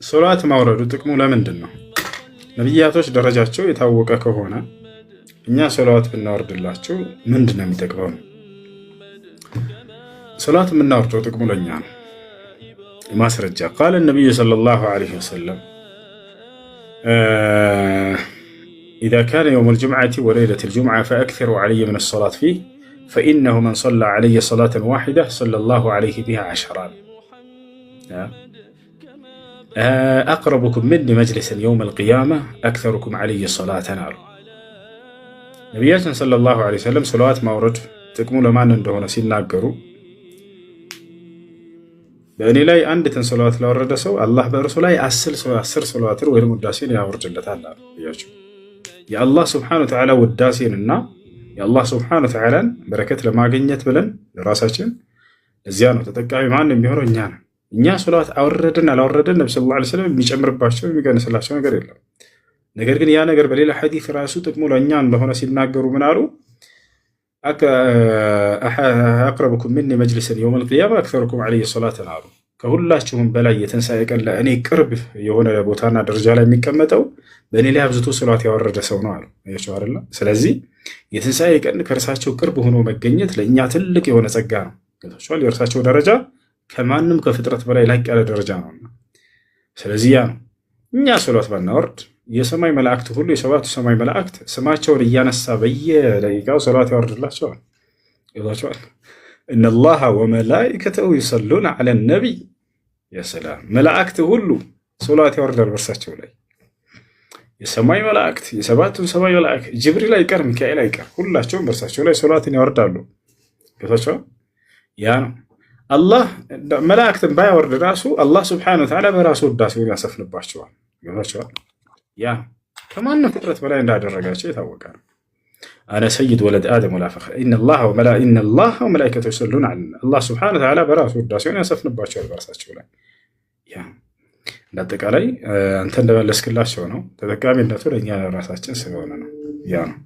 ሶላት ማውረዱ ጥቅሙ ለምንድን ነው? ነቢያቶች ደረጃቸው የታወቀ ከሆነ እኛ ሶላት ብናወርድላቸው ምንድን ነው የሚጠቅመው? ሶላት የምናወርደው ጥቅሙ ለእኛ ነው። ማስረጃ ቃለ ነቢዩ ሰለላሁ ዐለይሂ ወሰለም ኢዛ ካነ የውሙል ጁምዓቲ ወለይለቱል ጁምዓ ፈአክሲሩ ዐለይየ ሚነ ሶላት ፊህ ፈኢነሁ መን ሰላ ዐለይየ ሰላተን ዋሒዳ ሰለላሁ ዐለይሂ ቢሃ ዐሸራን አቅረቡኩም ሚኒ መጅሊሰን የውመል ቂያማ አክሰሩኩም ዐለይየ ሰላተን አሉ። ነቢያችን ሰለላሁ ዐለይሂ ወሰለም ሰለዋት ማውረድ ጥቅሙ ለማን እንደሆነ ሲናገሩ በእኔ ላይ አንዲትን ሰለዋት ላወረደ ሰው አላህ በእርሱ ላይ 10 ሰለዋትን ወይም ውዳሴን ያወርድለታል አሉ። የአላህ ስብሓነሁ ወተዓላ ውዳሴንና የአላህ ስብሓነሁ ወተዓላን በረከት ለማግኘት ብለን ለራሳችን እዚያ ነው ተጠቃሚ ማን የሚሆነው እኛ ነው። እኛ ሰለዋት አወረድን አላወረድን ነብዩ ሰለላሁ ዐለይሂ ወሰለም የሚጨምርባቸው የሚቀንስላቸው ነገር የለም። ነገር ግን ያ ነገር በሌላ ሐዲስ ራሱ ጥቅሙ ለእኛ እንደሆነ ሲናገሩ ምን አሉ? አቅረቡኩም ሚኒ መጅሊሰን የውመል ቂያማ አክሰሩኩም ዐለይሂ ሰላተን አሉ። ከሁላችሁም በላይ የትንሣኤ ቀን ለእኔ ቅርብ የሆነ ቦታና ደረጃ ላይ የሚቀመጠው በእኔ ላይ አብዝቶ ሰላት ያወረደ ሰው ነው አሉ። አያችሁ አይደል? ስለዚህ የትንሣኤ ቀን ከእርሳቸው ቅርብ ሆኖ መገኘት ለእኛ ትልቅ የሆነ ጸጋ ነው። ገብታችኋል? የእርሳቸው ደረጃ ከማንም ከፍጥረት በላይ ላቅ ያለ ደረጃ ነው። ስለዚህ ያ ነው እኛ ሰላት ባናወርድ የሰማይ መላእክት ሁሉ የሰባቱ ሰማይ መላእክት ስማቸውን እያነሳ በየደቂቃው ሰላት ያወርድላቸዋል። ገብታችኋል? እነላሃ ወመላኢከተሁ ዩሰሉነ ዐለ ነቢይ። የሰላም መላእክት ሁሉ ሶላት ያወርዳል በእርሳቸው ላይ። የሰማይ መላእክት የሰባቱን ሰማይ መላእክት ጅብሪል አይቀር ሚካኤል አይቀር ሁላቸውም በእርሳቸው ላይ ሶላትን ያወርዳሉ። ገብታችኋል? ያ ነው አላህ መላእክትን ባያወርድ ራሱ አላህ ስብሓነሁ ወተዓላ በራሱ ውዳሴውን ያሰፍንባቸዋል። ገብታችኋል? ያ ከማንም ፍጥረት በላይ እንዳደረጋቸው የታወቀ ነው። አነ ሰይድ ወለድ አደም ወላ ፈኽር ኢነላሃ ወመላኢከተሁ ዩሰሉነ ዐለ ነቢይ። አላህ ሱብሓነሁ ወተዓላ በራሱ ውዳሴውን ያሰፍንባቸዋል በራሳቸው ላይ። ያ እንዳጠቃላይ አንተ እንደመለስክላቸው ነው። ተጠቃሚነቱ ለእኛ ራሳችን ስለሆነ ነው። ያ ነው።